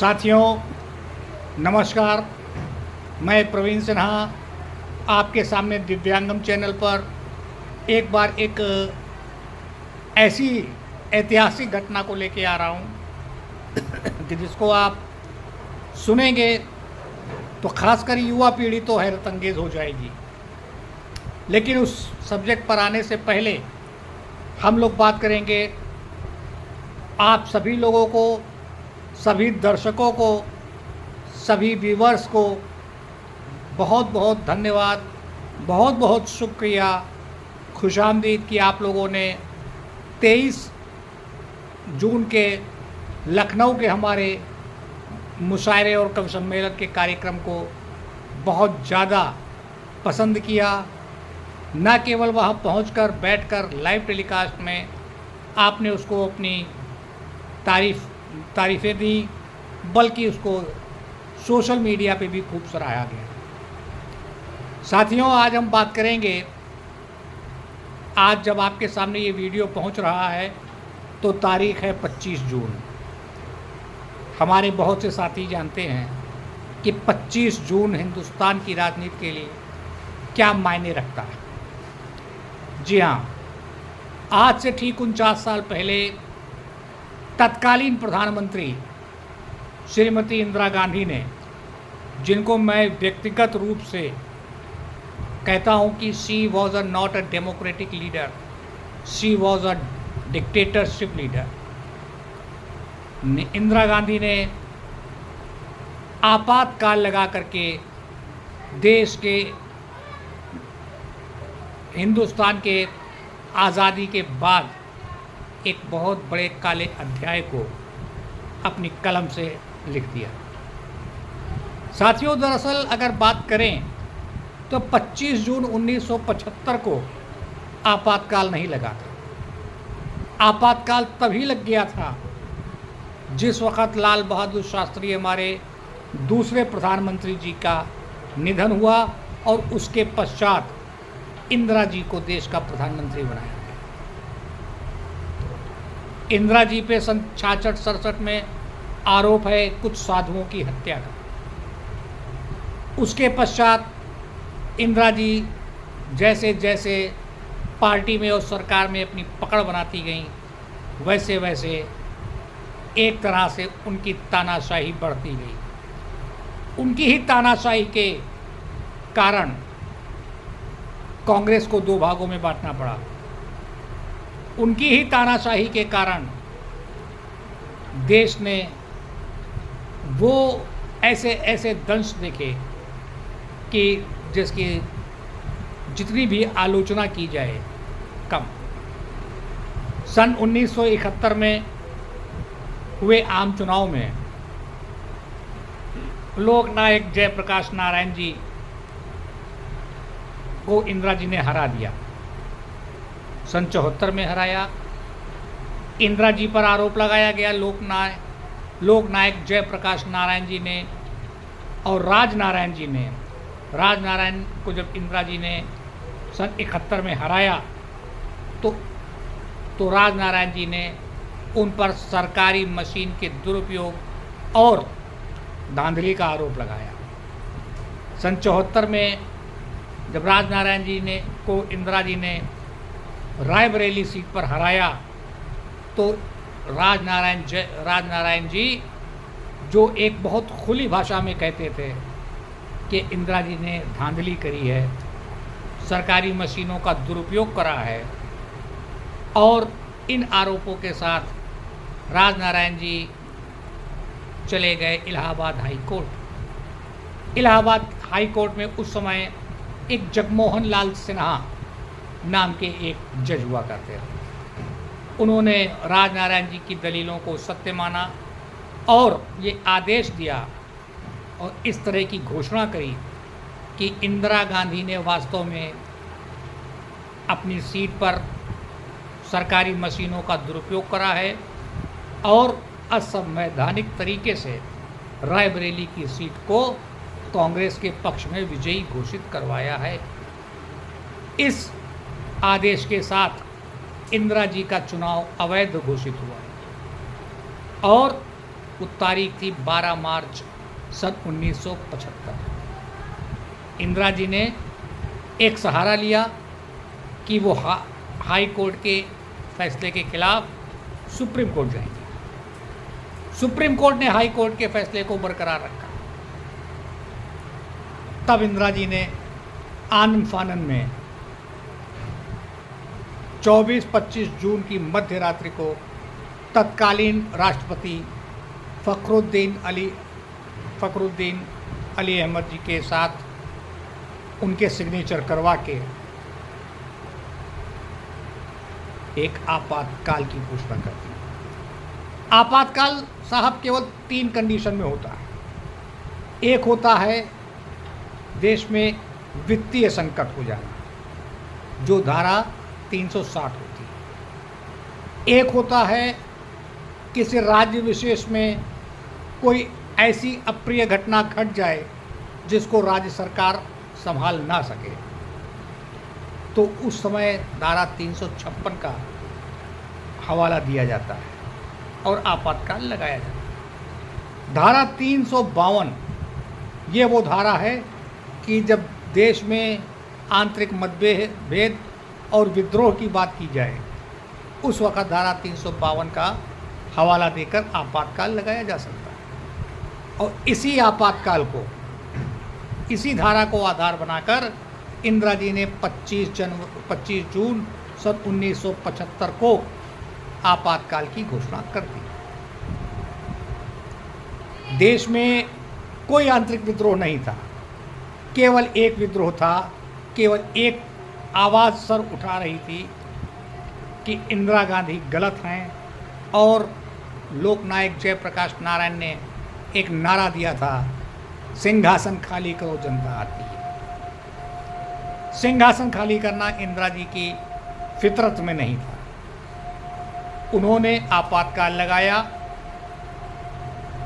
साथियों नमस्कार। मैं प्रवीण सिन्हा आपके सामने दिव्यांगम चैनल पर एक बार एक ऐसी ऐतिहासिक घटना को लेके आ रहा हूँ कि जिसको आप सुनेंगे तो खासकर युवा पीढ़ी तो हैरत अंगेज़ हो जाएगी। लेकिन उस सब्जेक्ट पर आने से पहले हम लोग बात करेंगे आप सभी लोगों को, सभी दर्शकों को, सभी व्यूवर्स को बहुत बहुत धन्यवाद, बहुत बहुत शुक्रिया, खुशामदीद कि आप लोगों ने 23 जून के लखनऊ के हमारे मुशायरे और कवि सम्मेलन के कार्यक्रम को बहुत ज़्यादा पसंद किया। न केवल वहाँ पहुंचकर बैठकर लाइव टेलीकास्ट में आपने उसको अपनी तारीफ़ें दी, बल्कि उसको सोशल मीडिया पे भी खूब सराहा गया। साथियों, आज हम बात करेंगे, आज जब आपके सामने ये वीडियो पहुंच रहा है तो तारीख़ है 25 जून। हमारे बहुत से साथी जानते हैं कि 25 जून हिंदुस्तान की राजनीति के लिए क्या मायने रखता है। जी हाँ, आज से ठीक 49 साल पहले तत्कालीन प्रधानमंत्री श्रीमती इंदिरा गांधी ने, जिनको मैं व्यक्तिगत रूप से कहता हूं कि she was a not a democratic leader, she was a dictatorship leader. Indira Gandhi ने आपातकाल लगा करके देश के, हिंदुस्तान के आज़ादी के बाद एक बहुत बड़े काले अध्याय को अपनी कलम से लिख दिया। साथियों, दरअसल अगर बात करें तो 25 जून 1975 को आपातकाल नहीं लगा था। आपातकाल तभी लग गया था जिस वक़्त लाल बहादुर शास्त्री हमारे दूसरे प्रधानमंत्री जी का निधन हुआ और उसके पश्चात इंदिरा जी को देश का प्रधानमंत्री बनाया गया। इंदिरा जी पे सन 66-67 में आरोप है कुछ साधुओं की हत्या का। उसके पश्चात इंदिरा जी जैसे जैसे पार्टी में और सरकार में अपनी पकड़ बनाती गईं, वैसे वैसे एक तरह से उनकी तानाशाही बढ़ती गई। उनकी ही तानाशाही के कारण कांग्रेस को दो भागों में बांटना पड़ा। उनकी ही तानाशाही के कारण देश ने वो ऐसे ऐसे दंश देखे कि जिसकी जितनी भी आलोचना की जाए कम। सन 1971 में हुए आम चुनाव में लोकनायक जयप्रकाश नारायण जी को इंदिरा जी ने हरा दिया। सन 74 में हराया। इंदिरा जी पर आरोप लगाया गया लोकनायक जयप्रकाश नारायण जी ने और राजनारायण को जब इंदिरा जी ने सन 71 में हराया तो राजनारायण जी ने उन पर सरकारी मशीन के दुरुपयोग और धांधली का आरोप लगाया। सन 74 में जब राजनारायण जी को इंदिरा जी ने रायबरेली सीट पर हराया तो राजनारायण जी जो एक बहुत खुली भाषा में कहते थे कि इंदिरा जी ने धांधली करी है, सरकारी मशीनों का दुरुपयोग करा है, और इन आरोपों के साथ राजनारायण जी चले गए Allahabad high court. Allahabad high court में उस समय एक जगमोहन लाल सिन्हा नाम के एक जज हुआ करते थे। उन्होंने राजनारायण जी की दलीलों को सत्य माना और ये आदेश दिया और इस तरह की घोषणा करी कि इंदिरा गांधी ने वास्तव में अपनी सीट पर सरकारी मशीनों का दुरुपयोग करा है और असंवैधानिक तरीके से रायबरेली की सीट को कांग्रेस के पक्ष में विजयी घोषित करवाया है। इस आदेश के साथ इंदिरा जी का चुनाव अवैध घोषित हुआ और वो तारीख थी 12 मार्च सन 1975। इंदिरा जी ने एक सहारा लिया कि वो हाई कोर्ट के फैसले के खिलाफ सुप्रीम कोर्ट जाएंगे। सुप्रीम कोर्ट ने हाई कोर्ट के फैसले को बरकरार रखा। तब इंदिरा जी ने आनन फानन में 24-25 जून की मध्य रात्रि को तत्कालीन राष्ट्रपति फखरुद्दीन अली अहमद जी के साथ उनके सिग्नेचर करवा के एक आपातकाल की घोषणा कर दी। आपातकाल साहब केवल 3 कंडीशन में होता है। एक होता है देश में वित्तीय संकट हो जाना, जो धारा 360 होती है। एक होता है किसी राज्य विशेष में कोई ऐसी अप्रिय घटना घट जाए जिसको राज्य सरकार संभाल ना सके, तो उस समय धारा 356 का हवाला दिया जाता है और आपातकाल लगाया जाता है। धारा 352 ये वो धारा है कि जब देश में आंतरिक मतभेद और विद्रोह की बात की जाए, उस वक्त धारा 352 का हवाला देकर आपातकाल लगाया जा सकता है। और इसी आपातकाल को, इसी धारा को आधार बनाकर इंदिरा जी ने 25 जून सन 1975 को आपातकाल की घोषणा कर दी। देश में कोई आंतरिक विद्रोह नहीं था, केवल एक विद्रोह था। केवल एक आवाज़ सर उठा रही थी कि इंदिरा गांधी गलत हैं, और लोकनायक जयप्रकाश नारायण ने एक नारा दिया था, सिंहासन खाली करो जनता आती है। सिंहासन खाली करना इंदिरा जी की फितरत में नहीं था। उन्होंने आपातकाल लगाया।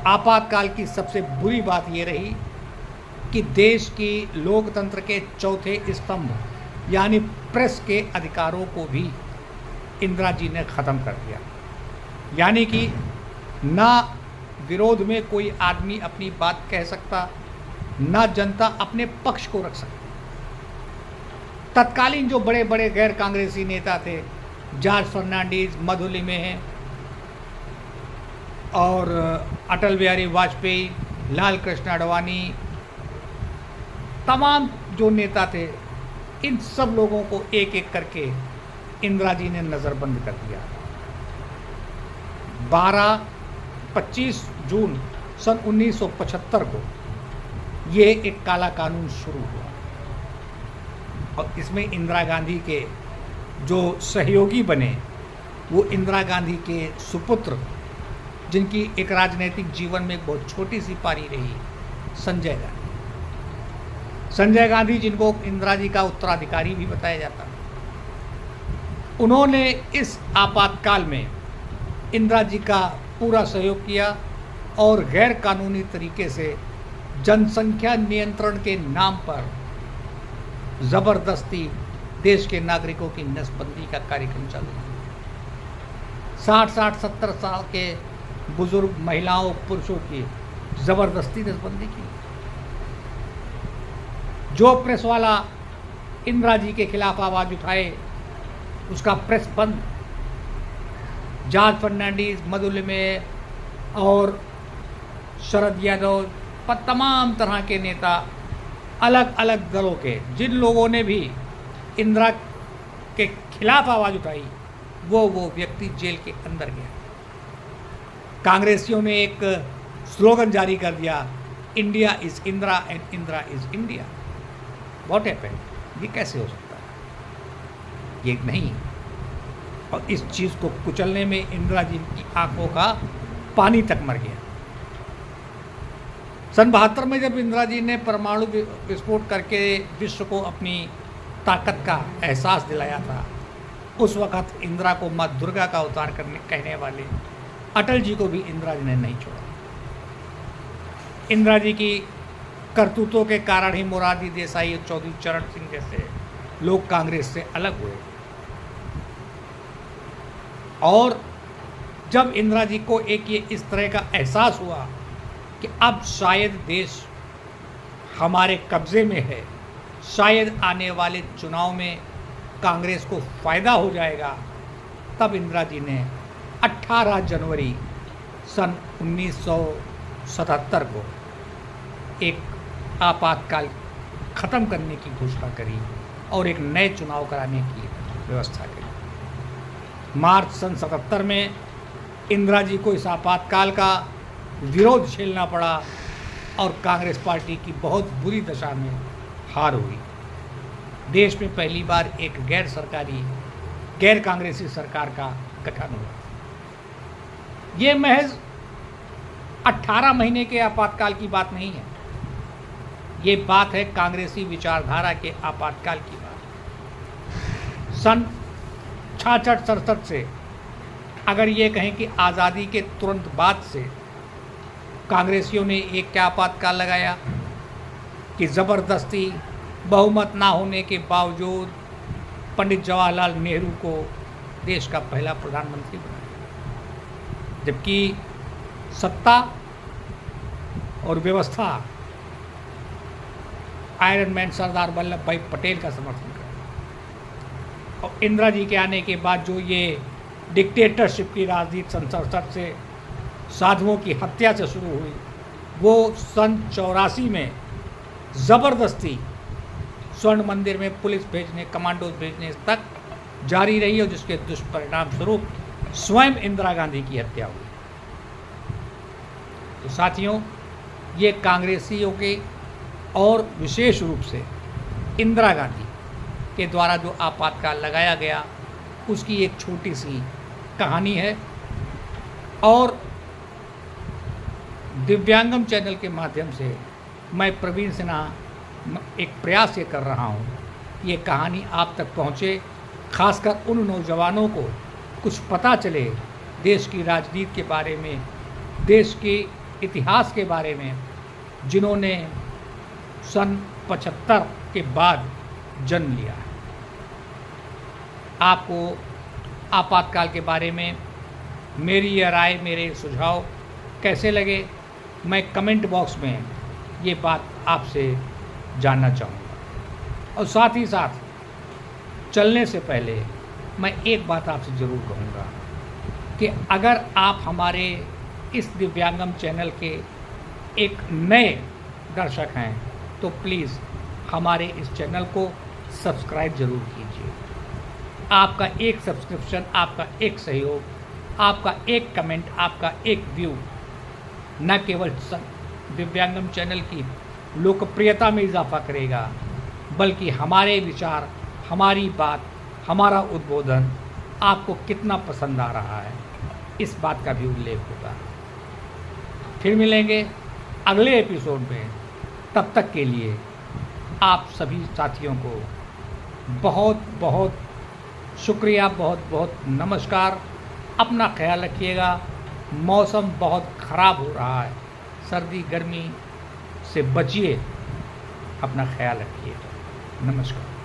आपातकाल की सबसे बुरी बात ये रही कि देश की लोकतंत्र के चौथे स्तंभ यानी प्रेस के अधिकारों को भी इंदिरा जी ने ख़त्म कर दिया। यानी कि ना विरोध में कोई आदमी अपनी बात कह सकता, ना जनता अपने पक्ष को रख सकती। तत्कालीन जो बड़े बड़े गैर कांग्रेसी नेता थे, जॉर्ज फर्नांडीज, मधुलिमेह और अटल बिहारी वाजपेयी, लाल कृष्ण आडवाणी, तमाम जो नेता थे, इन सब लोगों को एक एक करके इंदिरा जी ने नज़रबंद कर दिया। 25 जून सन 1975 को ये एक काला कानून शुरू हुआ, और इसमें इंदिरा गांधी के जो सहयोगी बने वो इंदिरा गांधी के सुपुत्र, जिनकी एक राजनीतिक जीवन में एक बहुत छोटी सी पारी रही, संजय गांधी, जिनको इंदिरा जी का उत्तराधिकारी भी बताया जाता। उन्होंने इस आपातकाल में इंदिरा जी का पूरा सहयोग किया और गैर कानूनी तरीके से जनसंख्या नियंत्रण के नाम पर ज़बरदस्ती देश के नागरिकों की नसबंदी का कार्यक्रम चालू किया। 60-70 साल के बुजुर्ग महिलाओं पुरुषों की ज़बरदस्ती नसबंदी की। जो प्रेस वाला इंदिरा जी के खिलाफ आवाज़ उठाए उसका प्रेस बंद। जॉर्ज फर्नांडीज, मधुलिमेह और शरद यादव पर तमाम तरह के नेता, अलग अलग दलों के जिन लोगों ने भी इंदिरा के खिलाफ आवाज़ उठाई, वो व्यक्ति जेल के अंदर गया। कांग्रेसियों ने एक स्लोगन जारी कर दिया, India is Indira and Indira is India. What happened? ये कैसे हो सकता है? ये नहीं। और इस चीज़ को कुचलने में इंदिरा जी की आंखों का पानी तक मर गया। सन 72 में जब इंदिरा जी ने परमाणु विस्फोट करके विश्व को अपनी ताकत का एहसास दिलाया था, उस वक़्त इंदिरा को माँ दुर्गा का अवतार कहने वाले अटल जी को भी इंदिरा जी ने नहीं छोड़ा। इंदिरा जी की करतूतों के कारण ही मोरारजी देसाई और चौधरी चरण सिंह जैसे लोग कांग्रेस से अलग हुए। और जब इंदिरा जी को एक ये इस तरह का एहसास हुआ कि अब शायद देश हमारे कब्ज़े में है, शायद आने वाले चुनाव में कांग्रेस को फ़ायदा हो जाएगा, तब इंदिरा जी ने 18 जनवरी सन 1977 को एक आपातकाल ख़त्म करने की घोषणा करी और एक नए चुनाव कराने की व्यवस्था करी। मार्च सन 77 में इंदिरा जी को इस आपातकाल का विरोध झेलना पड़ा और कांग्रेस पार्टी की बहुत बुरी दशा में हार हुई। देश में पहली बार एक गैर कांग्रेसी सरकार का गठन हुआ। ये महज 18 महीने के आपातकाल की बात नहीं है, ये बात है कांग्रेसी विचारधारा के आपातकाल की बात। सन 66-67 से अगर ये कहें कि आज़ादी के तुरंत बाद से कांग्रेसियों ने एक क्या आपातकाल लगाया कि ज़बरदस्ती बहुमत ना होने के बावजूद पंडित जवाहरलाल नेहरू को देश का पहला प्रधानमंत्री बनाया, जबकि सत्ता और व्यवस्था आयरन मैन सरदार वल्लभ भाई पटेल का समर्थन कर। और इंदिरा जी के आने के बाद जो ये डिक्टेटरशिप की राजनीति सन 67 से साधुओं की हत्या से शुरू हुई, वो सन 84 में ज़बरदस्ती स्वर्ण मंदिर में पुलिस भेजने, कमांडोज भेजने तक जारी रही और जिसके दुष्परिणाम स्वरूप स्वयं इंदिरा गांधी की हत्या हुई। तो साथियों, ये कांग्रेसियों के और विशेष रूप से इंदिरा गांधी के द्वारा जो आपातकाल लगाया गया उसकी एक छोटी सी कहानी है। और दिव्यांगम चैनल के माध्यम से मैं प्रवीण सिन्हा एक प्रयास ये कर रहा हूँ कि ये कहानी आप तक पहुँचे, खासकर उन नौजवानों को कुछ पता चले देश की राजनीति के बारे में, देश के इतिहास के बारे में, जिन्होंने सन 75 के बाद जन्म लिया है। आपको आपातकाल के बारे में मेरी यह राय, मेरे सुझाव कैसे लगे, मैं कमेंट बॉक्स में ये बात आपसे जानना चाहूँगा। और साथ ही साथ चलने से पहले मैं एक बात आपसे ज़रूर कहूँगा कि अगर आप हमारे इस दिव्यांगम चैनल के एक नए दर्शक हैं तो प्लीज़ हमारे इस चैनल को सब्सक्राइब ज़रूर कीजिए। आपका एक सब्सक्रिप्शन, आपका एक सहयोग, आपका एक कमेंट, आपका एक व्यू न केवल दिव्यांगम चैनल की लोकप्रियता में इजाफा करेगा, बल्कि हमारे विचार, हमारी बात, हमारा उद्बोधन आपको कितना पसंद आ रहा है इस बात का भी उल्लेख होगा। फिर मिलेंगे अगले एपिसोड में। तब तक के लिए आप सभी साथियों को बहुत बहुत शुक्रिया, बहुत बहुत नमस्कार। अपना ख्याल रखिएगा। मौसम बहुत ख़राब हो रहा है, सर्दी गर्मी से बचिए, अपना ख्याल रखिए। नमस्कार।